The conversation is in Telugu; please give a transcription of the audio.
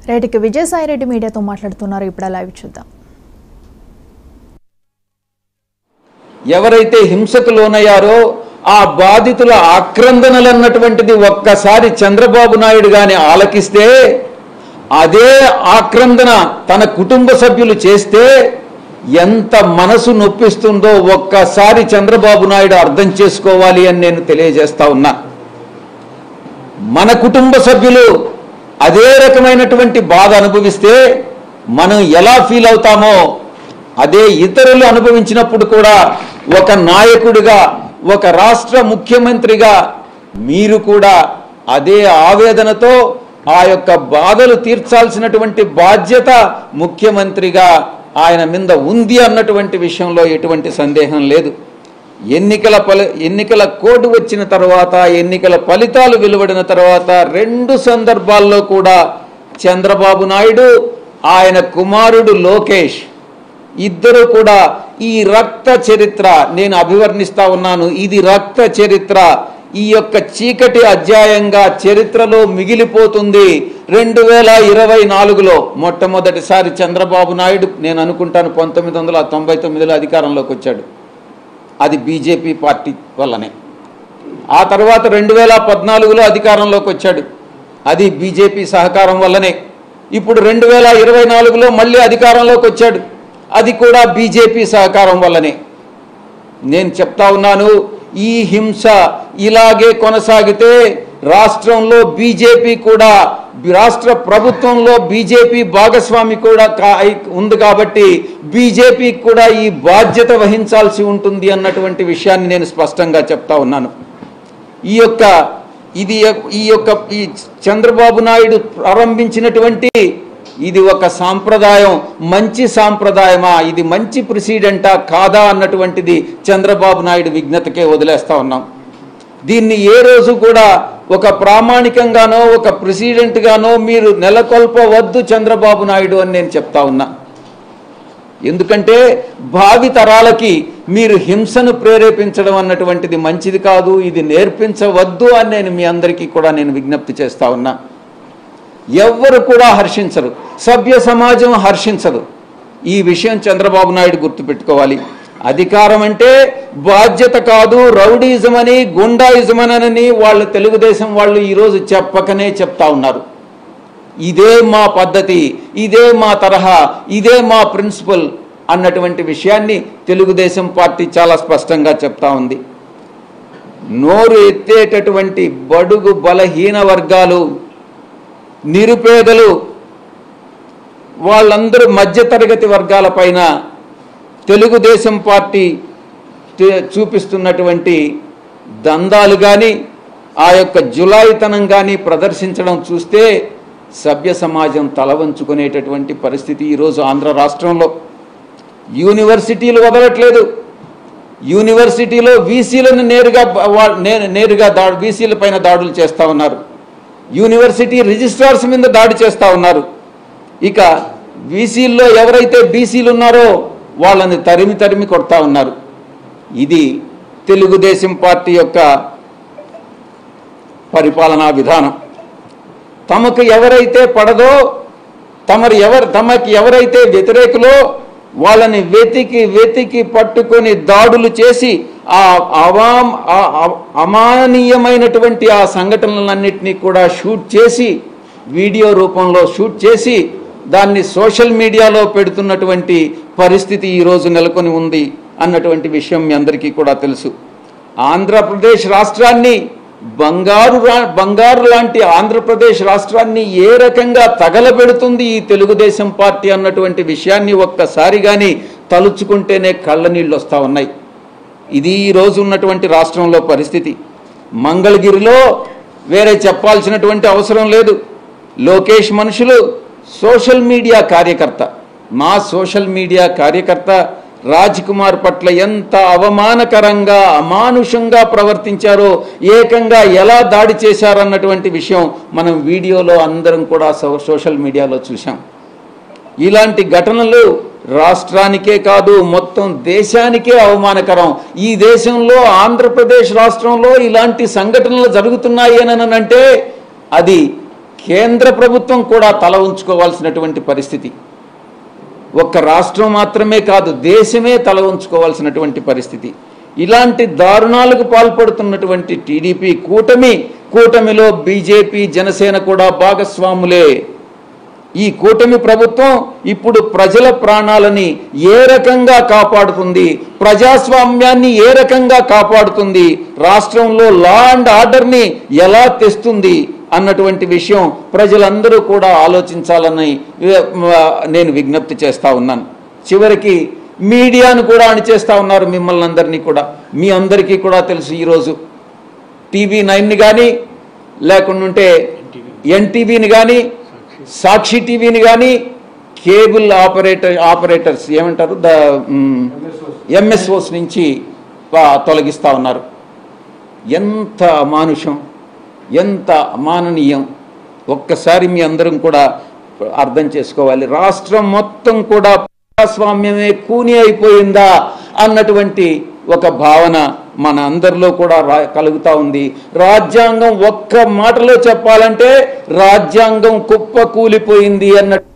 రైట్కి విజయసాయి రెడ్డి మీడియాతో మాట్లాడుతున్నారు. ఇప్పుడు లైవ్ చూద్దాం. ఎవరైతే హింసకు లోనయ్యారో ఆ బాధితుల ఆక్రందనలు అన్నటువంటిది ఒక్కసారి చంద్రబాబు నాయుడు గాని ఆలకిస్తే, అదే ఆక్రందన తన కుటుంబ సభ్యులు చేస్తే ఎంత మనసు నొప్పిస్తుందో ఒక్కసారి చంద్రబాబు నాయుడు అర్థం చేసుకోవాలి అని నేను తెలియజేస్తా ఉన్నా. మన కుటుంబ సభ్యులు అదే రకమైనటువంటి బాధ అనుభవిస్తే మనం ఎలా ఫీల్ అవుతామో అదే ఇతరులు అనుభవించినప్పుడు కూడా ఒక నాయకుడిగా, ఒక రాష్ట్ర ముఖ్యమంత్రిగా మీరు కూడా అదే ఆవేదనతో ఆ యొక్క బాధలు తీర్చాల్సినటువంటి బాధ్యత ముఖ్యమంత్రిగా ఆయన మీద ఉంది అన్నటువంటి విషయంలో ఎటువంటి సందేహం లేదు. ఎన్నికల కోడ్ వచ్చిన తర్వాత, ఎన్నికల ఫలితాలు వెలువడిన తర్వాత 2 సందర్భాల్లో కూడా చంద్రబాబు నాయుడు, ఆయన కుమారుడు లోకేష్ ఇద్దరు కూడా ఈ రక్త చరిత్ర నేను అభివర్ణిస్తా ఉన్నాను. ఇది రక్త చరిత్ర, ఈ యొక్క చీకటి అధ్యాయంగా చరిత్రలో మిగిలిపోతుంది. 2024లో మొట్టమొదటిసారి చంద్రబాబు నాయుడు, నేను అనుకుంటాను 1999లో అధికారంలోకి వచ్చాడు. అది బీజేపీ పార్టీ వల్లనే. ఆ తర్వాత 2014లో అధికారంలోకి వచ్చాడు. అది బీజేపీ సహకారం వల్లనే. ఇప్పుడు 2024లో మళ్ళీ అధికారంలోకి వచ్చాడు. అది కూడా బీజేపీ సహకారం వల్లనే. నేను చెప్తా ఉన్నాను, ఈ హింస ఇలాగే కొనసాగితే రాష్ట్రంలో బీజేపీ కూడా, రాష్ట్ర ప్రభుత్వంలో బీజేపీ భాగస్వామి కూడా ఉంది కాబట్టి బీజేపీకి కూడా ఈ బాధ్యత వహించాల్సి ఉంటుంది అన్నటువంటి విషయాన్ని నేను స్పష్టంగా చెప్తా ఉన్నాను. ఈ చంద్రబాబు నాయుడు ప్రారంభించినటువంటి ఇది ఒక సాంప్రదాయం, మంచి సాంప్రదాయమా, ఇది మంచి ప్రెసిడెంటా కాదా అన్నటువంటిది చంద్రబాబు నాయుడు విజ్ఞతకే వదిలేస్తా ఉన్నాం. దీన్ని ఏ రోజు కూడా ఒక ప్రామాణికంగానో ఒక ప్రెసిడెంట్గానో మీరు నెలకొల్పవద్దు చంద్రబాబు నాయుడు అని నేను చెప్తా ఉన్నా. ఎందుకంటే భావి తరాలకి మీరు హింసను ప్రేరేపించడం అన్నటువంటిది మంచిది కాదు, ఇది నేర్పించవద్దు అని నేను మీ అందరికీ కూడా నేను విజ్ఞప్తి చేస్తా ఉన్నా. ఎవ్వరు కూడా హర్షించరు, సభ్య సమాజం హర్షించదు. ఈ విషయం చంద్రబాబు నాయుడు గుర్తుపెట్టుకోవాలి. అధికారం అంటే బాధ్యత కాదు, రౌడీజం అని, గుండాయిజం అని వాళ్ళు తెలుగుదేశం వాళ్ళు ఈరోజు చెప్పకనే చెప్తా ఉన్నారు. ఇదే మా పద్ధతి, ఇదే మా తరహా, ఇదే మా ప్రిన్సిపల్ అన్నటువంటి విషయాన్ని తెలుగుదేశం పార్టీ చాలా స్పష్టంగా చెప్తా ఉంది. నోరు ఎత్తేటటువంటి బడుగు బలహీన వర్గాలు, నిరుపేదలు, వాళ్ళందరూ మధ్యతరగతి వర్గాల పైన తెలుగుదేశం పార్టీ చూపిస్తున్నటువంటి దందాలు కానీ, ఆ యొక్క జులాయితనం కానీ ప్రదర్శించడం చూస్తే సభ్య సమాజం తల వంచుకునేటటువంటి పరిస్థితి ఈరోజు ఆంధ్ర రాష్ట్రంలో. యూనివర్సిటీలు వదలట్లేదు. యూనివర్సిటీలో వీసీలను నేరుగా వీసీల పైన దాడులు చేస్తూ ఉన్నారు. యూనివర్సిటీ రిజిస్ట్రార్స్ మీద దాడి చేస్తూ ఉన్నారు. ఇక వీసీల్లో ఎవరైతే బీసీలు ఉన్నారో వాళ్ళని తరిమి కొడతా ఉన్నారు. ఇది తెలుగుదేశం పార్టీ యొక్క పరిపాలనా విధానం. తమకు ఎవరైతే పడదో, తమకి ఎవరైతే వ్యతిరేకులో వాళ్ళని వెతికి పట్టుకొని దాడులు చేసి అమానీయమైనటువంటి ఆ సంఘటనలన్నింటినీ కూడా షూట్ చేసి, వీడియో రూపంలో షూట్ చేసి దాన్ని సోషల్ మీడియాలో పెడుతున్నటువంటి పరిస్థితి ఈరోజు నెలకొని ఉంది అన్నటువంటి విషయం మీ అందరికీ కూడా తెలుసు. ఆంధ్రప్రదేశ్ రాష్ట్రాన్ని, బంగారు లాంటి ఆంధ్రప్రదేశ్ రాష్ట్రాన్ని ఏ రకంగా తగలబెడుతుంది ఈ తెలుగుదేశం పార్టీ అన్నటువంటి విషయాన్ని ఒక్కసారి కానీ తలుచుకుంటేనే కళ్ళ నీళ్ళు వస్తూ ఉన్నాయి. ఇది ఈరోజు ఉన్నటువంటి రాష్ట్రంలో పరిస్థితి. మంగళగిరిలో వేరే చెప్పాల్సినటువంటి అవసరం లేదు. లోకేష్ మనుషులు సోషల్ మీడియా కార్యకర్త, మా సోషల్ మీడియా కార్యకర్త రాజ్ కుమార్ పట్ల ఎంత అవమానకరంగా, అమానుషంగా ప్రవర్తించారో, ఏకంగా ఎలా దాడి చేశారన్నటువంటి విషయం మనం వీడియోలో అందరం కూడా సోషల్ మీడియాలో చూసాం. ఇలాంటి ఘటనలు రాష్ట్రానికే కాదు మొత్తం దేశానికే అవమానకరం. ఈ దేశంలో, ఆంధ్రప్రదేశ్ రాష్ట్రంలో ఇలాంటి సంఘటనలు జరుగుతున్నాయి అని అంటే అది కేంద్ర ప్రభుత్వం కూడా తల ఉంచుకోవాల్సినటువంటి పరిస్థితి. ఒక్క రాష్ట్రం మాత్రమే కాదు, దేశమే తల ఉంచుకోవాల్సినటువంటి పరిస్థితి. ఇలాంటి దారుణాలకు పాల్పడుతున్నటువంటి టీడీపీ కూటమిలో బీజేపీ, జనసేన కూడా భాగస్వాములే. ఈ కూటమి ప్రభుత్వం ఇప్పుడు ప్రజల ప్రాణాలని ఏ రకంగా కాపాడుతుంది, ప్రజాస్వామ్యాన్ని ఏ రకంగా కాపాడుతుంది, రాష్ట్రంలో లా అండ్ ఆర్డర్ని ఎలా తెస్తుంది అన్నటువంటి విషయం ప్రజలందరూ కూడా ఆలోచించాలని నేను విజ్ఞప్తి చేస్తా ఉన్నాను. చివరికి మీడియాను కూడా అణిచేస్తూ ఉన్నారు మిమ్మల్ని అందరినీ కూడా. మీ అందరికీ కూడా తెలుసు, ఈరోజు TV9ని కానీ, లేకుంటే NTVని కానీ, సాక్షి టీవీని కానీ, కేబుల్ ఆపరేటర్స్ ఏమంటారు MSOs నుంచి తొలగిస్తూ ఉన్నారు. ఎంత అమానుషం, ఎంత అమాననీయం ఒక్కసారి మీ అందరం కూడా అర్థం చేసుకోవాలి. రాష్ట్రం మొత్తం కూడా ప్రజాస్వామ్యమే కూని అయిపోయిందా అన్నటువంటి ఒక భావన మన అందరిలో కూడా కలుగుతూ ఉంది. రాజ్యాంగం ఒక్క మాటలో చెప్పాలంటే రాజ్యాంగం కుప్ప కూలిపోయింది అన్నట్టు